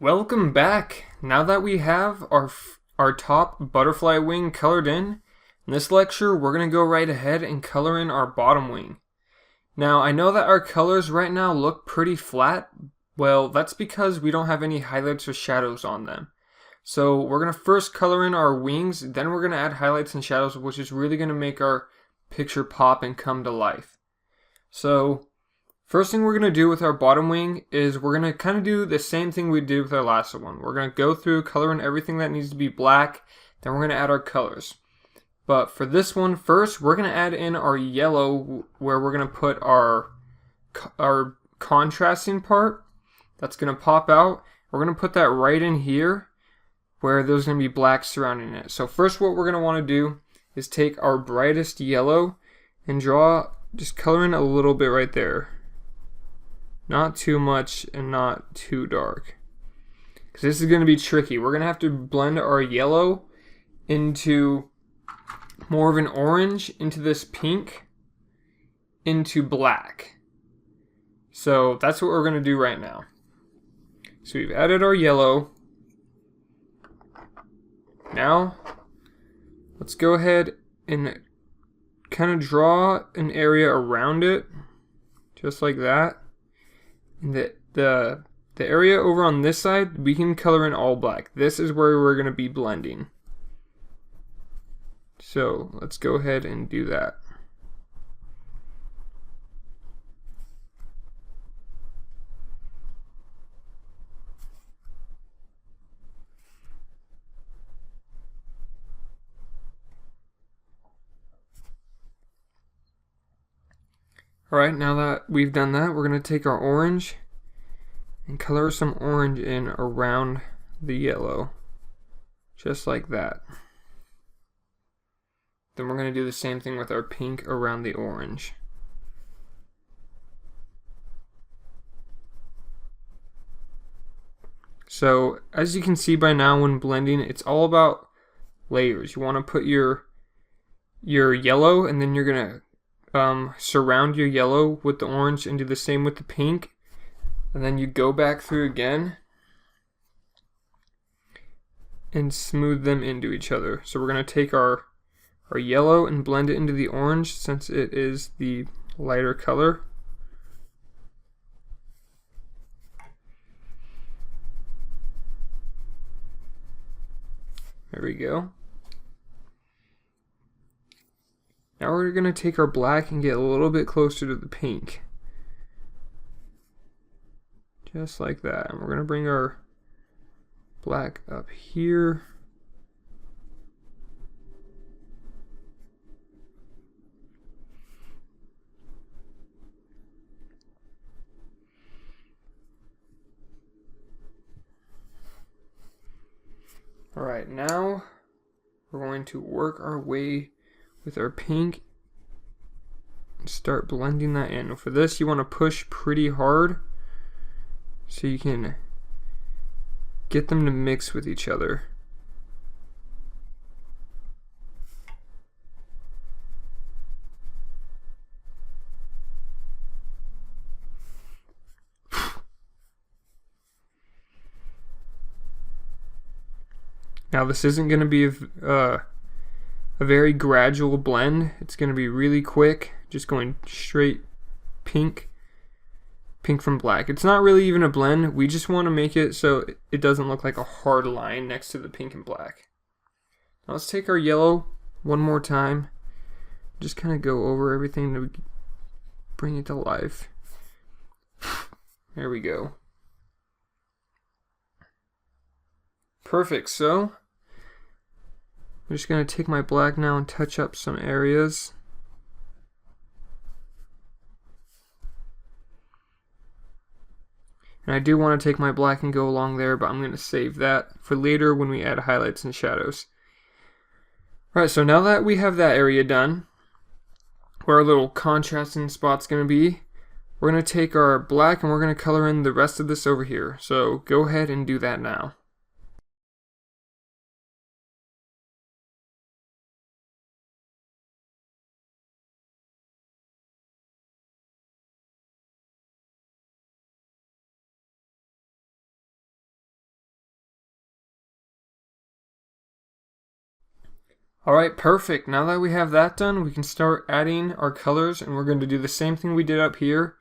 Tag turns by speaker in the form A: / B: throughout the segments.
A: Welcome back. Now that we have our top butterfly wing colored in this lecture we're going to go right ahead and color in our bottom wing. Now I know that our colors right now look pretty flat. Well, that's because we don't have any highlights or shadows on them. So we're going to first color in our wings, then we're going to add highlights and shadows, which is really going to make our picture pop and come to life. So first thing we're going to do with our bottom wing is we're going to kind of do the same thing we did with our last one. We're going to go through, color in everything that needs to be black, then we're going to add our colors. But for this one, first we're going to add in our yellow, where we're going to put our contrasting part that's going to pop out. We're going to put that right in here where there's going to be black surrounding it. So first what we're going to want to do is take our brightest yellow and just color in a little bit right there. Not too much and not too dark, because this is going to be tricky. We're going to have to blend our yellow into more of an orange, into this pink, into black. So that's what we're going to do right now. So we've added our yellow. Now let's go ahead and kind of draw an area around it, just like that. And the area over on this side, we can color in all black. This is where we're going to be blending. So let's go ahead and do that. Alright, now that we've done that, we're going to take our orange and color some orange in around the yellow. Just like that. Then we're going to do the same thing with our pink around the orange. So, as you can see by now when blending, it's all about layers. You want to put your yellow, and then you're going to surround your yellow with the orange and do the same with the pink, and then you go back through again and smooth them into each other. So we're going to take our yellow and blend it into the orange, since it is the lighter color. There we go. Now we're going to take our black and get a little bit closer to the pink. Just like that. And we're going to bring our black up here. Alright, now we're going to work our way with our pink and start blending that in. For this, you want to push pretty hard so you can get them to mix with each other. Now this isn't going to be a very gradual blend. It's going to be really quick, just going straight pink from black. It's not really even a blend. We just want to make it so it doesn't look like a hard line next to the pink and black. Now let's take our yellow one more time. Just kind of go over everything to bring it to life. There we go. Perfect. So I'm just going to take my black now and touch up some areas. And I do want to take my black and go along there, but I'm going to save that for later when we add highlights and shadows. Alright, so now that we have that area done, where our little contrasting spot's going to be, we're going to take our black and we're going to color in the rest of this over here. So go ahead and do that now. Alright, perfect. Now that we have that done, we can start adding our colors, and we're going to do the same thing we did up here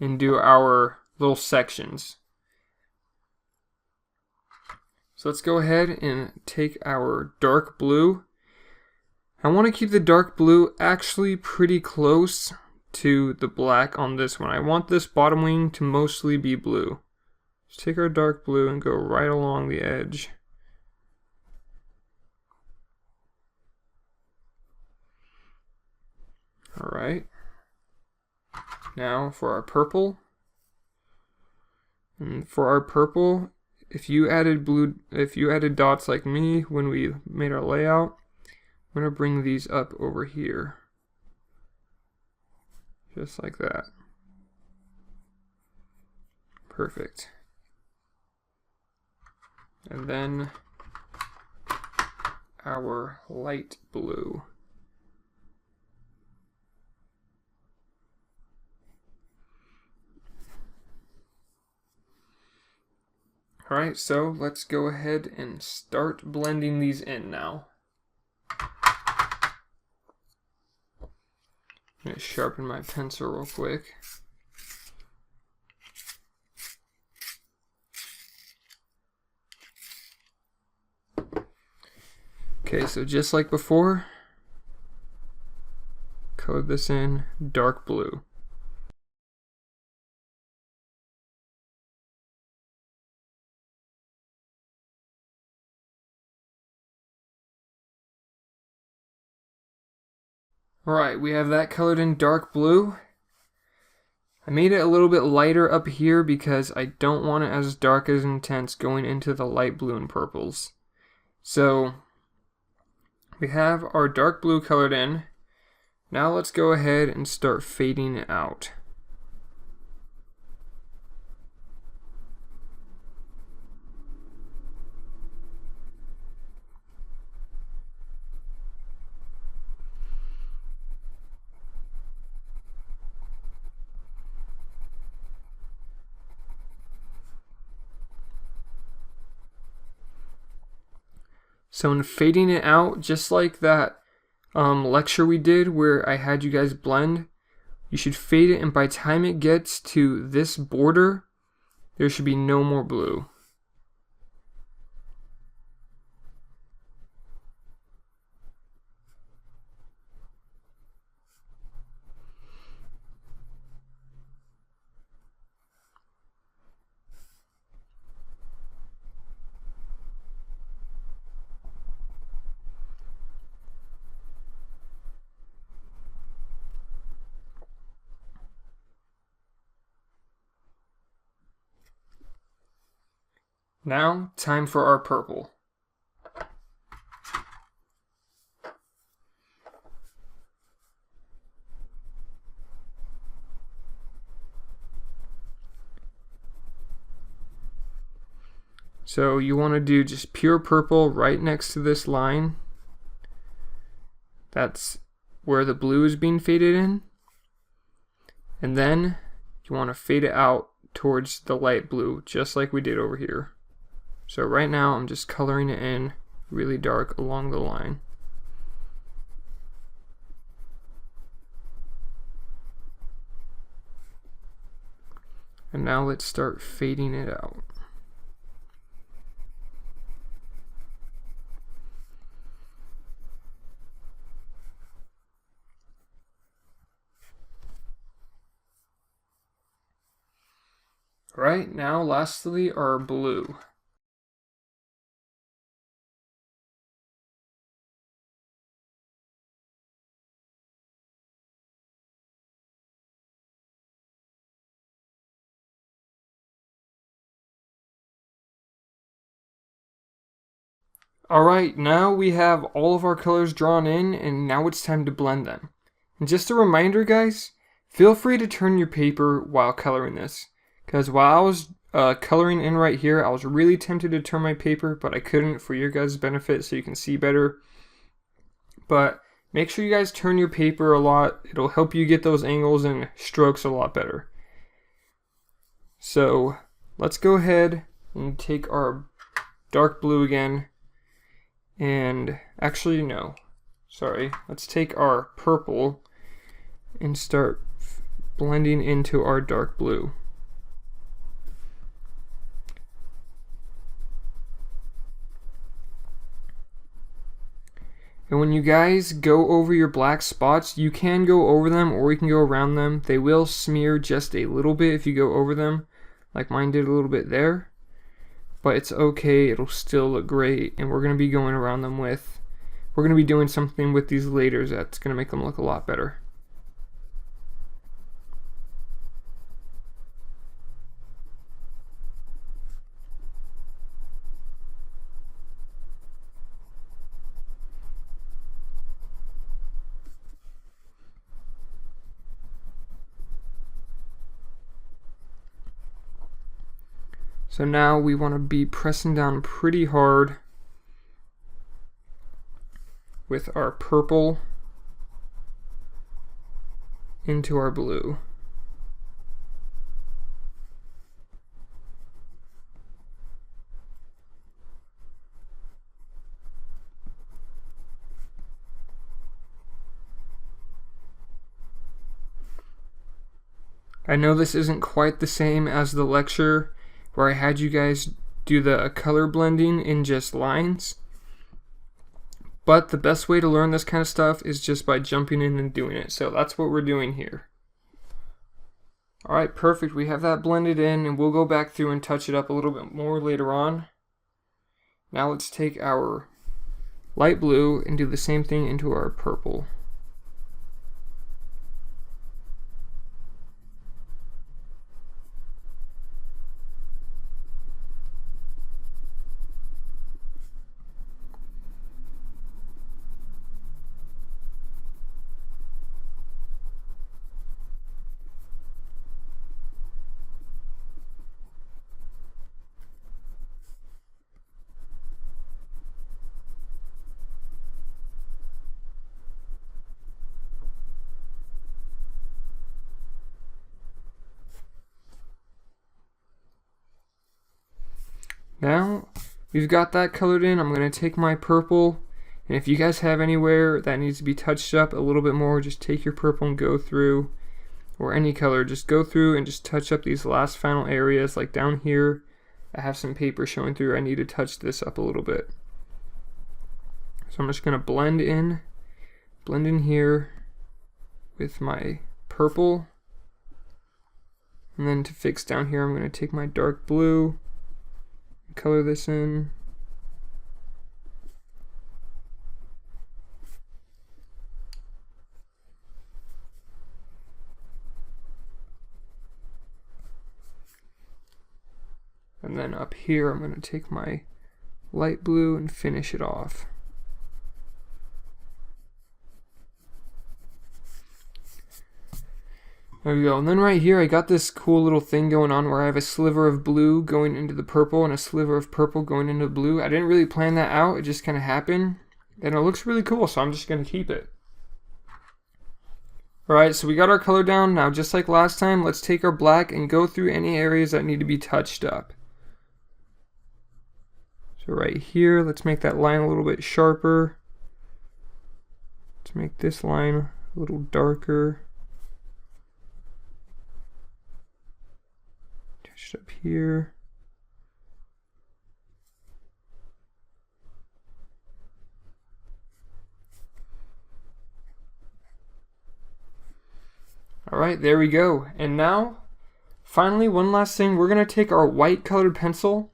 A: and do our little sections. So let's go ahead and take our dark blue. I want to keep the dark blue actually pretty close to the black on this one. I want this bottom wing to mostly be blue. Let's take our dark blue and go right along the edge. Alright. Now for our purple. And for our purple, if you added dots like me when we made our layout, I'm going to bring these up over here. Just like that. Perfect. And then our light blue. Alright, so let's go ahead and start blending these in now. I'm going to sharpen my pencil real quick. Okay, so just like before, color this in dark blue. Alright, we have that colored in dark blue. I made it a little bit lighter up here because I don't want it as dark as intense going into the light blue and purples. So we have our dark blue colored in. Now let's go ahead and start fading it out. So in fading it out, just like that lecture we did where I had you guys blend, you should fade it, and by the time it gets to this border, there should be no more blue. Now, time for our purple. So you want to do just pure purple right next to this line. That's where the blue is being faded in. And then you want to fade it out towards the light blue, just like we did over here. So right now I'm just coloring it in really dark along the line. And now let's start fading it out. Right now, lastly, our blue. Alright, now we have all of our colors drawn in, and now it's time to blend them. And just a reminder, guys, feel free to turn your paper while coloring this. Because while I was coloring in right here, I was really tempted to turn my paper, but I couldn't for your guys' benefit so you can see better. But make sure you guys turn your paper a lot. It'll help you get those angles and strokes a lot better. So let's go ahead and take our dark blue again. And actually, no. let's take our purple and start blending into our dark blue. And when you guys go over your black spots, you can go over them or you can go around them. They will smear just a little bit if you go over them, like mine did a little bit there. But it's okay, it'll still look great. And we're going to be going around them we're going to be doing something with these layers that's going to make them look a lot better. So now we want to be pressing down pretty hard with our purple into our blue. I know this isn't quite the same as the lecture where I had you guys do the color blending in just lines, but the best way to learn this kind of stuff is just by jumping in and doing it. So that's what we're doing here. Alright, perfect. We have that blended in, and we'll go back through and touch it up a little bit more later on. Now let's take our light blue and do the same thing into our purple. Now we've got that colored in, I'm going to take my purple, and if you guys have anywhere that needs to be touched up a little bit more, just take your purple and go through, or any color, just go through and just touch up these last final areas. Like down here, I have some paper showing through, I need to touch this up a little bit. So I'm just going to blend in here with my purple, and then to fix down here, I'm going to take my dark blue, color this in. And then up here, I'm going to take my light blue and finish it off. There we go. And then right here, I got this cool little thing going on where I have a sliver of blue going into the purple and a sliver of purple going into the blue. I didn't really plan that out. It just kind of happened. And it looks really cool, so I'm just going to keep it. Alright, so we got our color down. Now, just like last time, let's take our black and go through any areas that need to be touched up. So right here, let's make that line a little bit sharper. Let's make this line a little darker. Up here. Alright, there we go. And now, finally, one last thing. We're going to take our white colored pencil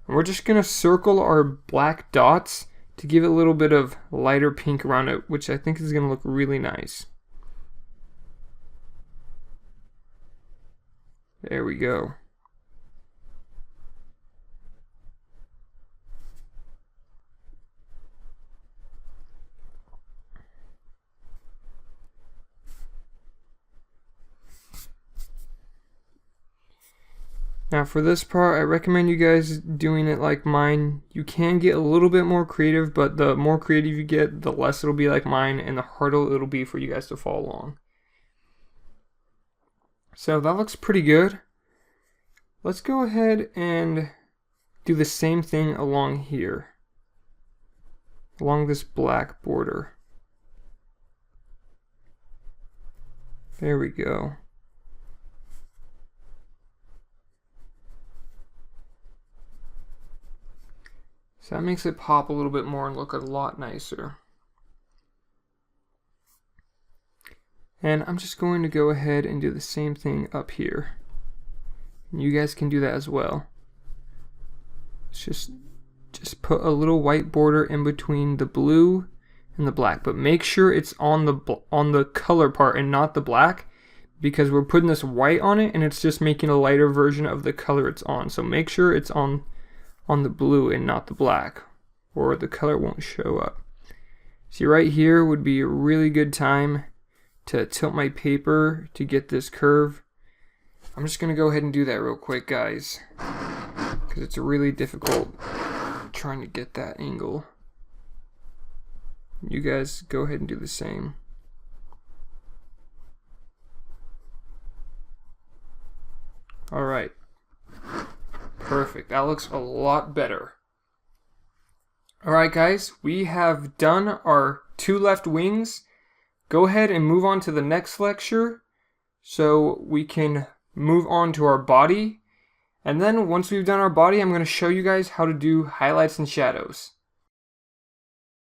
A: and we're just going to circle our black dots to give it a little bit of lighter pink around it, which I think is going to look really nice. There we go. Now for this part, I recommend you guys doing it like mine. You can get a little bit more creative, but the more creative you get, the less it'll be like mine and the harder it'll be for you guys to follow along. So that looks pretty good. Let's go ahead and do the same thing along here, along this black border. There we go. So that makes it pop a little bit more and look a lot nicer. And I'm just going to go ahead and do the same thing up here. And you guys can do that as well. Just put a little white border in between the blue and the black, but make sure it's on the color part and not the black, because we're putting this white on it and it's just making a lighter version of the color it's on. So make sure it's on the blue and not the black, or the color won't show up. See, right here would be a really good time to tilt my paper to get this curve. I'm just gonna go ahead and do that real quick, guys, because it's really difficult trying to get that angle. You guys go ahead and do the same. Alright. Perfect. That looks a lot better. Alright guys, we have done our 2 left wings. Go ahead and move on to the next lecture so we can move on to our body. And then once we've done our body, I'm going to show you guys how to do highlights and shadows.